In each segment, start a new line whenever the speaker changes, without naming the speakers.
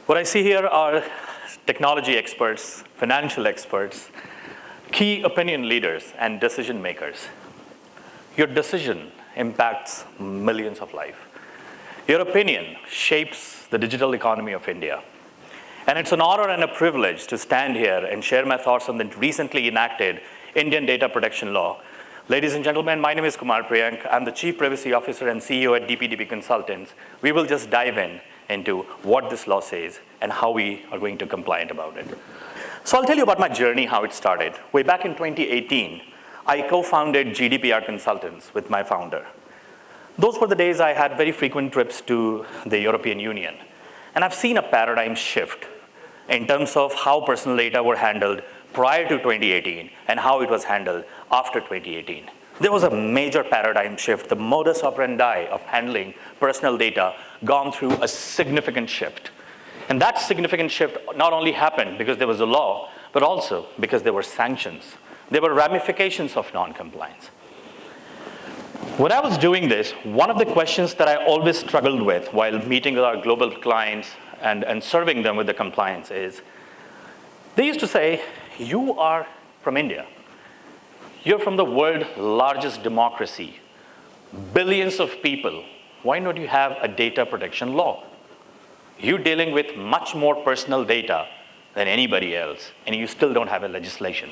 What I see here are technology experts, financial experts, key opinion leaders, and decision makers. Your decision impacts millions of lives. Your opinion shapes the digital economy of India. And it's an honor and a privilege to stand here and share my thoughts on the recently enacted Indian data protection law. Ladies and gentlemen, my name is Kumar Priyank. I'm the Chief Privacy Officer and CEO at DPDP Consultants. We will just dive into what this law says and how we are going to compliant about it. So I'll tell you about my journey, how it started. Way back in 2018, I co-founded GDPR Consultants with my founder. Those were the days I had very frequent trips to the European Union. And I've seen a paradigm shift in terms of how personal data were handled prior to 2018 and how it was handled after 2018. There was a major paradigm shift. The modus operandi of handling personal data gone through a significant shift. And that significant shift not only happened because there was a law, but also because there were sanctions. There were ramifications of non-compliance. When I was doing this, one of the questions that I always struggled with while meeting with our global clients and serving them with the compliance is, they used to say, you are from India. You're from the world's largest democracy, billions of people. Why don't you have a data protection law? You're dealing with much more personal data than anybody else, and you still don't have a legislation.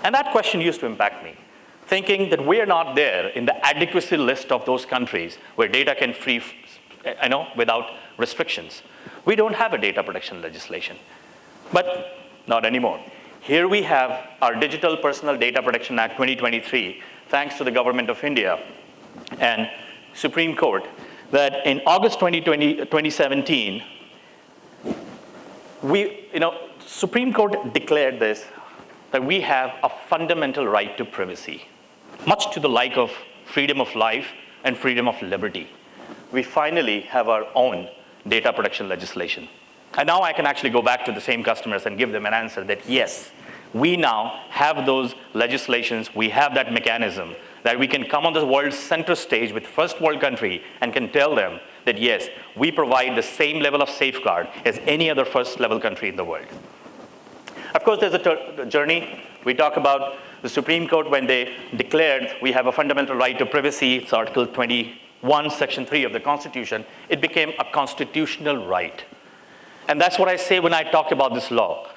And that question used to impact me, thinking that we are not there in the adequacy list of those countries where data can free, without restrictions. We don't have a data protection legislation, but not anymore. Here we have our Digital Personal Data Protection Act 2023, thanks to the Government of India and Supreme Court, that in August 2017, Supreme Court declared this, that we have a fundamental right to privacy, much to the like of freedom of life and freedom of liberty. We finally have our own data protection legislation. And now I can actually go back to the same customers and give them an answer that yes, we now have those legislations, we have that mechanism that we can come on the world's center stage with first world country and can tell them that yes, we provide the same level of safeguard as any other first level country in the world. Of course, there's a journey. We talk about the Supreme Court when they declared we have a fundamental right to privacy. It's Article 21, Section 3 of the Constitution. It became a constitutional right. And that's what I say when I talk about this law.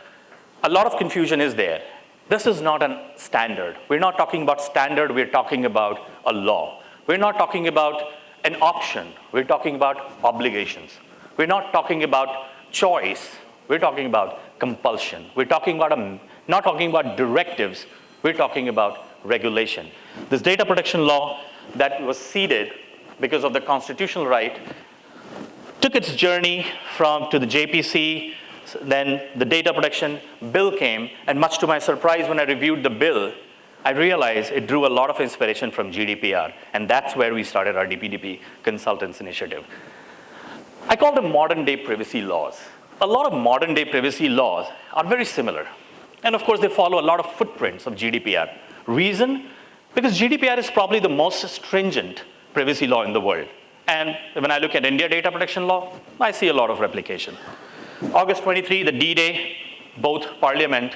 A lot of confusion is there. This is not a standard. We're not talking about standard, we're talking about a law. We're not talking about an option, we're talking about obligations. We're not talking about choice, we're talking about compulsion. We're talking about not talking about directives, we're talking about regulation. This data protection law that was seeded because of the constitutional right took its journey to the JPC. Then the data protection bill came, and much to my surprise when I reviewed the bill, I realized it drew a lot of inspiration from GDPR, and that's where we started our DPDP Consultants initiative. I call them modern day privacy laws. A lot of modern day privacy laws are very similar. And of course, they follow a lot of footprints of GDPR. Reason? Because GDPR is probably the most stringent privacy law in the world. And when I look at India data protection law, I see a lot of replication. August 23, the D-Day, both Parliament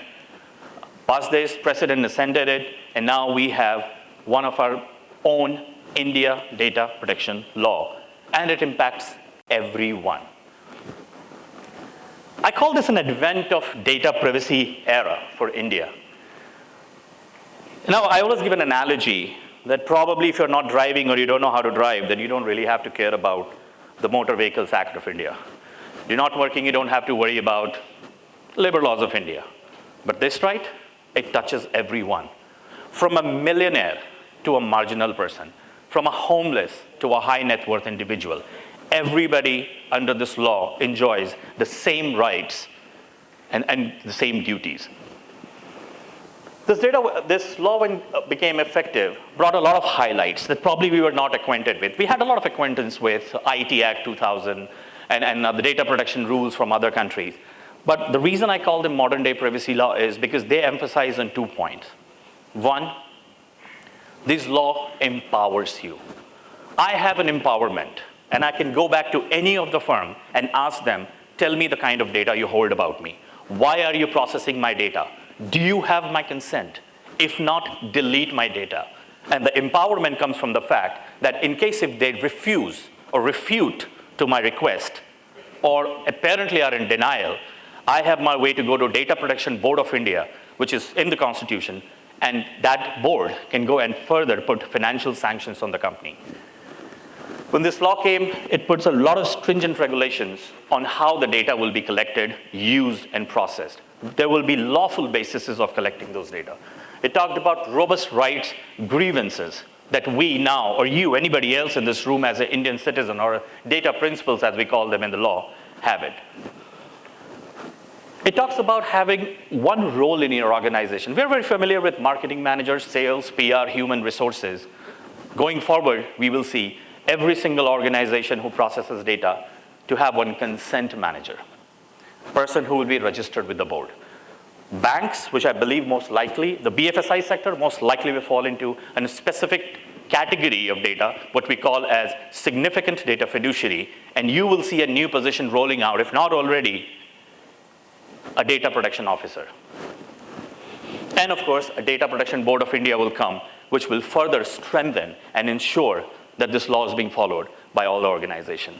passed this, President ascended it, and now we have one of our own India data protection law, and it impacts everyone. I call this an advent of data privacy era for India. Now, I always give an analogy that probably if you're not driving or you don't know how to drive, then you don't really have to care about the Motor Vehicles Act of India. You're not working, you don't have to worry about labor laws of India. But this right, it touches everyone. From a millionaire to a marginal person, from a homeless to a high net worth individual. Everybody under this law enjoys the same rights and the same duties. This law, when became effective, brought a lot of highlights that probably we were not acquainted with. We had a lot of acquaintance with IT Act 2000 and the data protection rules from other countries. But the reason I call them modern day privacy law is because they emphasize on 2 points. One, this law empowers you. I have an empowerment, and I can go back to any of the firm and ask them tell me the kind of data you hold about me. Why are you processing my data? Do you have my consent? If not, delete my data. And the empowerment comes from the fact that in case if they refuse or refute to my request, or apparently are in denial, I have my way to go to Data Protection Board of India, which is in the Constitution, and that board can go and further put financial sanctions on the company. When this law came, it puts a lot of stringent regulations on how the data will be collected, used, and processed. There will be lawful bases of collecting those data. It talked about robust rights, grievances that we now, or you, anybody else in this room as an Indian citizen, or data principles as we call them in the law, have it. It talks about having one role in your organization. We're very familiar with marketing managers, sales, PR, human resources. Going forward, we will see every single organization who processes data to have one consent manager, person who will be registered with the board. Banks, which I believe most likely, the BFSI sector most likely will fall into a specific category of data, what we call as significant data fiduciary, and you will see a new position rolling out, if not already, a data protection officer. And of course, a Data Protection Board of India will come, which will further strengthen and ensure that this law is being followed by all the organizations.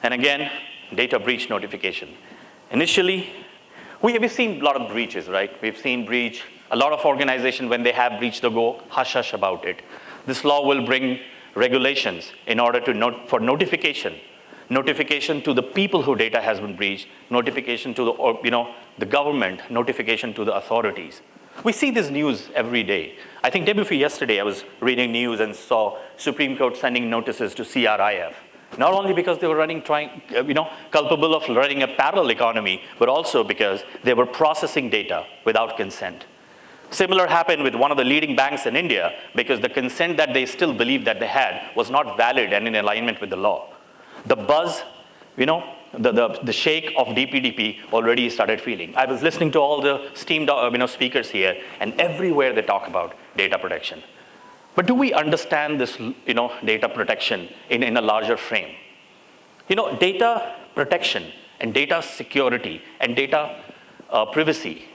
And again, data breach notification. Initially, we've seen a lot of breaches, right? We've seen breach. A lot of organizations, when they have breached, they'll go hush-hush about it. This law will bring regulations in order to for notification to the people who data has been breached, notification to the government, notification to the authorities. We see this news every day. I think day before yesterday, I was reading news and saw Supreme Court sending notices to CRIF. Not only because they were culpable of running a parallel economy, but also because they were processing data without consent. Similar happened with one of the leading banks in India, because the consent that they still believed that they had was not valid and in alignment with the law. The buzz, the shake of DPDP already started feeling. I was listening to all the esteemed speakers here, and everywhere they talk about data protection. But do we understand this data protection in a larger frame? Data protection and data security and data privacy.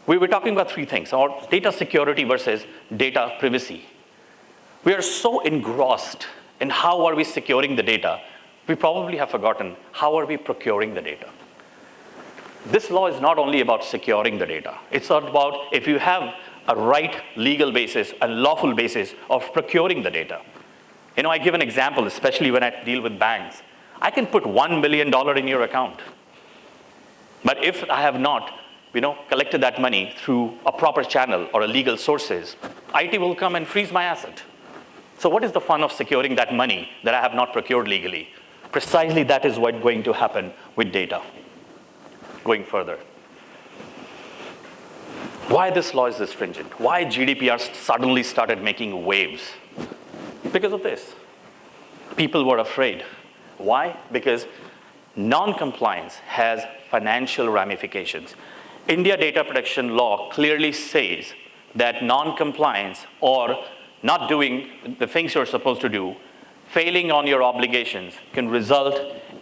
We were talking about three things, or data security versus data privacy. We are so engrossed in how are we securing the data, we probably have forgotten how are we procuring the data. This law is not only about securing the data. It's about if you have a right legal basis, a lawful basis of procuring the data. I give an example, especially when I deal with banks. I can put $1 million in your account. But if I have not, collected that money through a proper channel or a legal sources, IT will come and freeze my asset. So what is the fun of securing that money that I have not procured legally? Precisely that is what's going to happen with data going further. Why this law is this stringent? Why GDPR suddenly started making waves? Because of this. People were afraid. Why? Because non-compliance has financial ramifications. India data protection law clearly says that non-compliance or not doing the things you're supposed to do, failing on your obligations, can result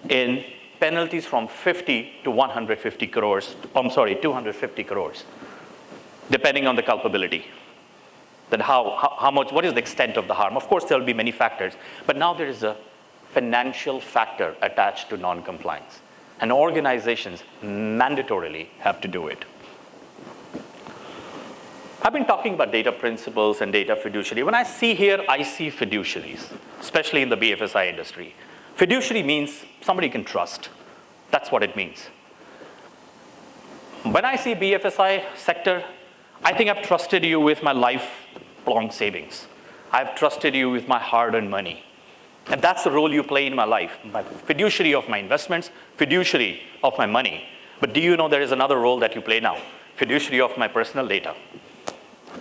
in penalties from 50 to 150 crores, 250 crores, depending on the culpability. That how much, what is the extent of the harm? Of course, there will be many factors, but now there is a financial factor attached to non-compliance, and organizations mandatorily have to do it. I've been talking about data principles and data fiduciary. When I see here, I see fiduciaries, especially in the BFSI industry. Fiduciary means somebody you can trust. That's what it means. When I see BFSI sector, I think I've trusted you with my lifelong savings. I've trusted you with my hard-earned money. And that's the role you play in my life. My fiduciary of my investments, fiduciary of my money. But do you know there is another role that you play now? Fiduciary of my personal data.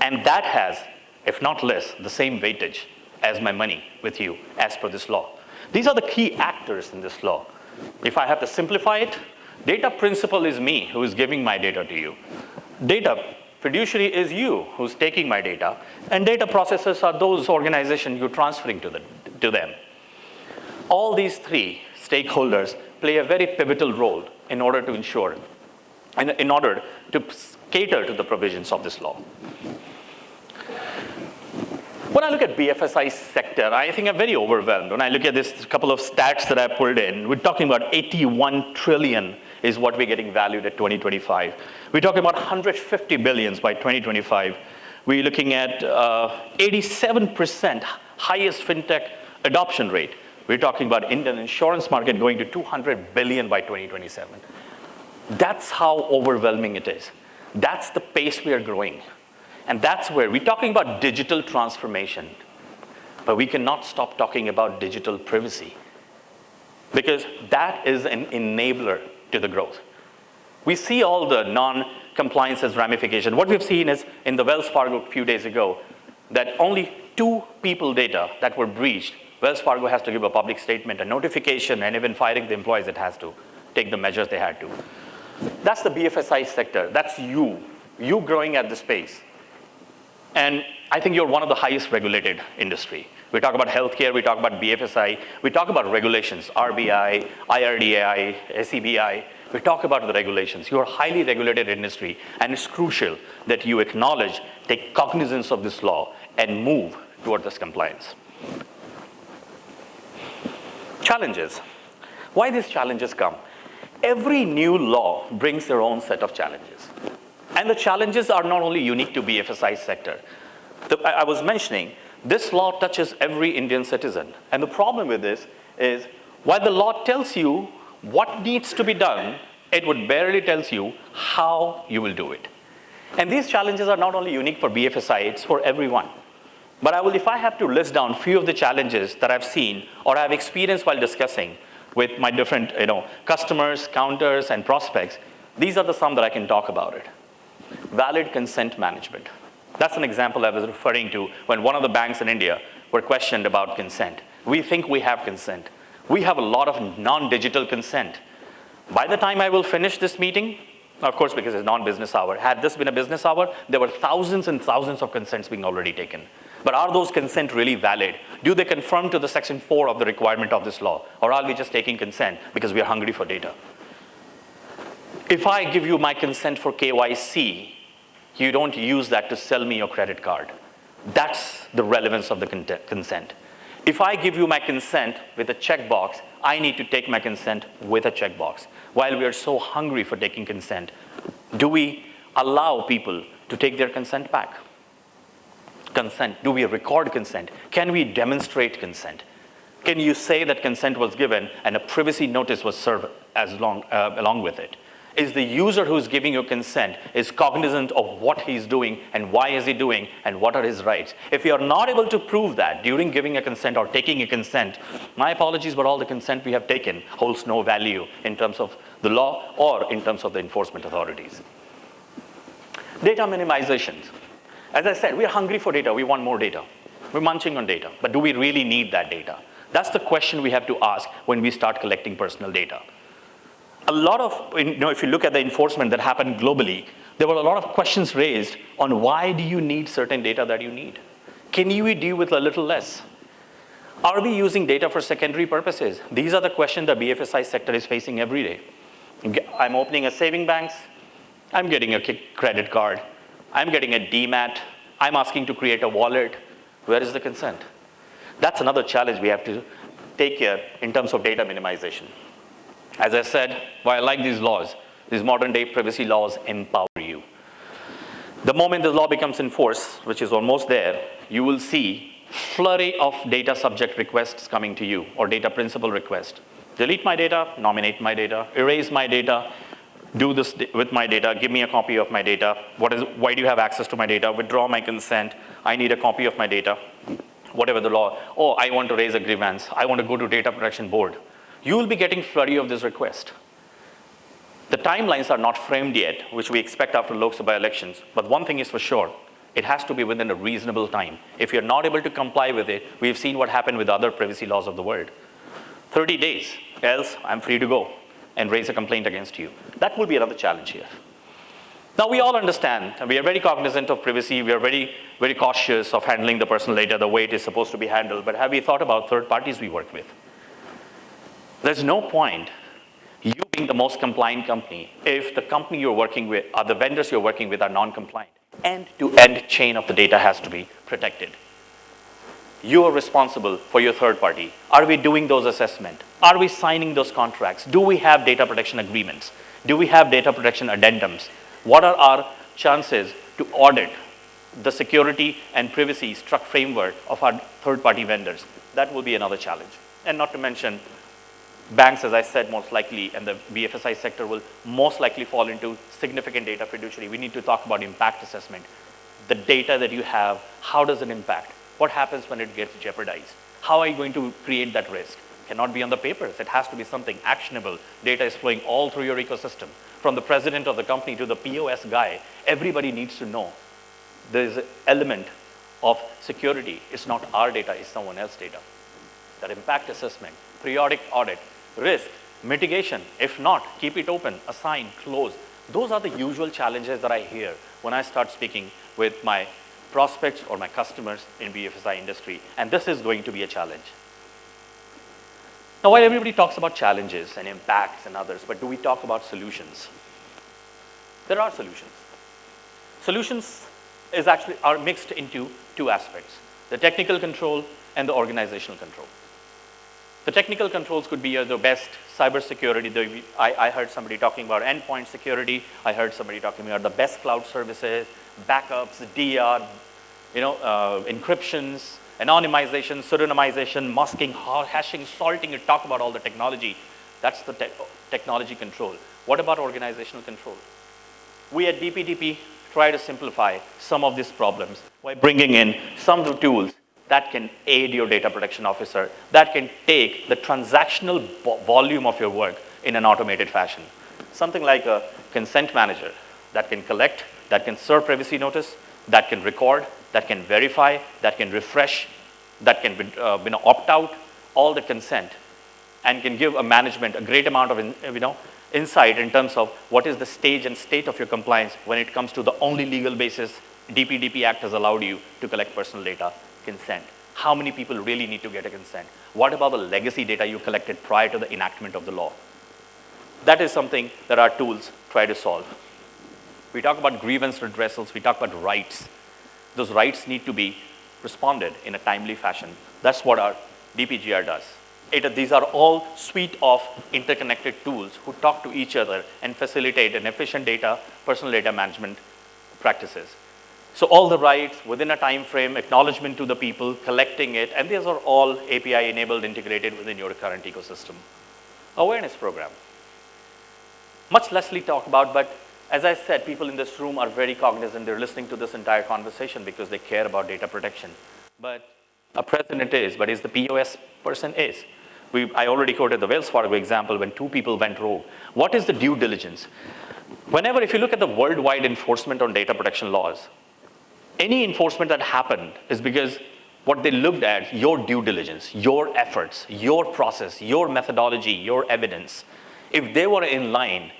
And that has, if not less, the same weightage as my money with you as per this law. These are the key actors in this law. If I have to simplify it, data principal is me who is giving my data to you. Data fiduciary is you who's taking my data, and data processors are those organizations you're transferring to them. All these three stakeholders play a very pivotal role in order to ensure, and in order to cater to the provisions of this law. When I look at BFSI sector, I think I'm very overwhelmed. When I look at this couple of stats that I pulled in, we're talking about 81 trillion is what we're getting valued at 2025. We're talking about 150 billions by 2025. We're looking at 87% highest fintech adoption rate. We're talking about Indian insurance market going to 200 billion by 2027. That's how overwhelming it is. That's the pace we are growing. And that's where we're talking about digital transformation, but we cannot stop talking about digital privacy, because that is an enabler to the growth. We see all the non-compliance as ramification. What we've seen is in the Wells Fargo a few days ago, that only 2 people data that were breached, Wells Fargo has to give a public statement, a notification, and even firing the employees, it has to take the measures they had to. That's the BFSI sector. That's you growing at this pace. And I think you're one of the highest regulated industry. We talk about healthcare, we talk about BFSI, we talk about regulations, RBI, IRDAI, SEBI. We talk about the regulations. You're a highly regulated industry, and it's crucial that you acknowledge, take cognizance of this law, and move toward this compliance. Challenges. Why these challenges come? Every new law brings their own set of challenges. And the challenges are not only unique to BFSI sector. I was mentioning, this law touches every Indian citizen. And the problem with this is, while the law tells you what needs to be done, it would barely tells you how you will do it. And these challenges are not only unique for BFSI, it's for everyone. But if I have to list down a few of the challenges that I've seen or I've experienced while discussing with my different customers, counters, and prospects, these are the some that I can talk about it. Valid consent management. That's an example I was referring to when one of the banks in India were questioned about consent. We think we have consent. We have a lot of non-digital consent. By the time I will finish this meeting, of course, because it's non-business hour, had this been a business hour, there were thousands and thousands of consents being already taken. But are those consent really valid? Do they conform to the section 4 of the requirement of this law? Or are we just taking consent because we are hungry for data? If I give you my consent for KYC, you don't use that to sell me your credit card. That's the relevance of the consent. If I give you my consent with a checkbox, I need to take my consent with a checkbox. While we are so hungry for taking consent, do we allow people to take their consent back? Consent, do we record consent? Can we demonstrate consent? Can you say that consent was given and a privacy notice was served along with it? Is the user who's giving you consent is cognizant of what he's doing and why is he doing and what are his rights? If you are not able to prove that during giving a consent or taking a consent, my apologies, but all the consent we have taken holds no value in terms of the law or in terms of the enforcement authorities. Data minimizations. As I said, we are hungry for data. We want more data. We're munching on data. But do we really need that data? That's the question we have to ask when we start collecting personal data. A lot of, if you look at the enforcement that happened globally, there were a lot of questions raised on why do you need certain data that you need? Can you deal with a little less? Are we using data for secondary purposes? These are the questions the BFSI sector is facing every day. I'm opening a saving banks. I'm getting a credit card. I'm getting a DMAT. I'm asking to create a wallet. Where is the consent? That's another challenge we have to take care in terms of data minimization. As I said, while I like these laws, these modern day privacy laws empower you. The moment the law becomes enforced, which is almost there, you will see flurry of data subject requests coming to you or data principal request. Delete my data, nominate my data, erase my data, do this with my data, give me a copy of my data. Why do you have access to my data? Withdraw my consent. I need a copy of my data. Whatever the law. Oh, I want to raise a grievance. I want to go to data protection board. You will be getting flurry of this request. The timelines are not framed yet, which we expect after Lok Sabha elections. But one thing is for sure, it has to be within a reasonable time. If you're not able to comply with it, we've seen what happened with other privacy laws of the world. 30 days, else I'm free to go and raise a complaint against you. That will be another challenge here. Now we all understand, and we are very cognizant of privacy. We are very, very cautious of handling the personal data the way it is supposed to be handled. But have we thought about third parties we work with? There's no point You being the most compliant company, if the company you're working with, or the vendors you're working with are non-compliant, end-to-end chain of the data has to be protected. You are responsible for your third party. Are we doing those assessments? Are we signing those contracts? Do we have data protection agreements? Do we have data protection addendums? What are our chances to audit the security and privacy framework of our third-party vendors? That will be another challenge. And not to mention, banks, as I said, most likely, and the BFSI sector will most likely fall into significant data fiduciary. We need to talk about impact assessment. The data that you have, how does it impact? What happens when it gets jeopardized? How are you going to create that risk? It cannot be on the papers. It has to be something actionable. Data is flowing all through your ecosystem. From the president of the company to the POS guy, everybody needs to know there's an element of security. It's not our data, it's someone else's data. That impact assessment, periodic audit, risk, mitigation. If not, keep it open, assign, close. Those are the usual challenges that I hear when I start speaking with my prospects or my customers in BFSI industry, and this is going to be a challenge. Now, while everybody talks about challenges and impacts and others, but do we talk about solutions? There are solutions. Solutions are mixed into two aspects, the technical control and the organizational control. The technical controls could be the best cybersecurity. I heard somebody talking about endpoint security. I heard somebody talking about the best cloud services, backups, DR, encryptions, anonymization, pseudonymization, masking, hashing, salting. You talk about all the technology. That's the technology control. What about organizational control? We at DPDP try to simplify some of these problems by bringing in some of the tools that can aid your data protection officer, that can take the transactional volume of your work in an automated fashion. Something like a consent manager that can collect, that can serve privacy notice, that can record, that can verify, that can refresh, that can opt out all the consent, and can give a management a great amount of insight in terms of what is the stage and state of your compliance when it comes to the only legal basis DPDP Act has allowed you to collect personal data. Consent. How many people really need to get a consent? What about the legacy data you collected prior to the enactment of the law? That is something that our tools try to solve. We talk about grievance redressals, we talk about rights. Those rights need to be responded in a timely fashion. That's what our DPGR does. These are all suite of interconnected tools who talk to each other and facilitate an efficient personal data management practices. So all the rights within a time frame, acknowledgement to the people, collecting it, and these are all API enabled, integrated within your current ecosystem. Awareness program. Much lessly talked about, but as I said, people in this room are very cognizant. They're listening to this entire conversation because they care about data protection. But a president is, but is the POS person is. I already quoted the Wells Fargo example when two people went rogue. What is the due diligence? If you look at the worldwide enforcement on data protection laws, any enforcement that happened is because what they looked at, your due diligence, your efforts, your process, your methodology, your evidence. If they were in line,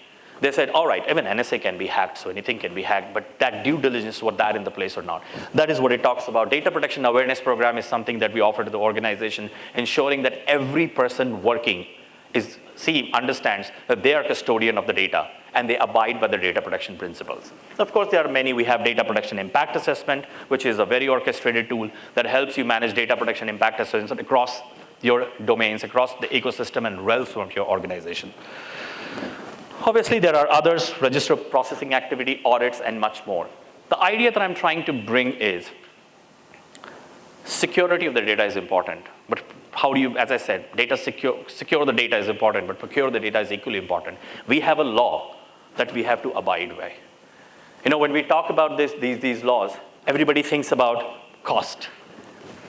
they said, all right, even NSA can be hacked, so anything can be hacked, but that due diligence, was that in the place or not? That is what it talks about. Data protection awareness program is something that we offer to the organization, ensuring that every person working understands that they are custodian of the data and they abide by the data protection principles. Of course, there are many. We have data protection impact assessment, which is a very orchestrated tool that helps you manage data protection impact assessment across your domains, across the ecosystem and realms of your organization. Obviously, there are others, register processing activity, audits, and much more. The idea that I'm trying to bring is security of the data is important, but how do you, as I said, secure the data is important, but procure the data is equally important. We have a law that we have to abide by. When we talk about these laws, everybody thinks about cost.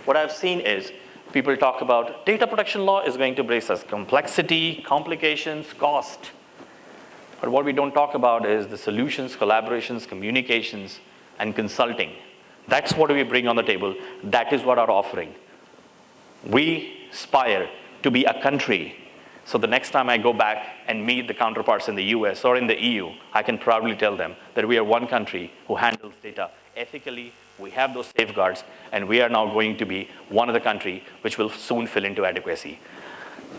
What I've seen is people talk about data protection law is going to bring us complexity, complications, cost. But what we don't talk about is the solutions, collaborations, communications, and consulting. That's what we bring on the table. That is what our offering. We aspire to be a country, so the next time I go back and meet the counterparts in the US or in the EU, I can proudly tell them that we are one country who handles data ethically, we have those safeguards, and we are now going to be one of the country which will soon fill into adequacy.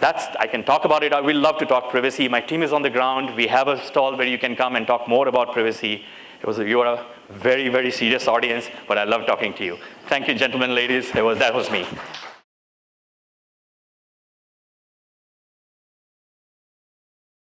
I can talk about it. I will love to talk privacy. My team is on the ground. We have a stall where you can come and talk more about privacy. You are a very, very serious audience, but I love talking to you. Thank you, gentlemen, ladies. That was me.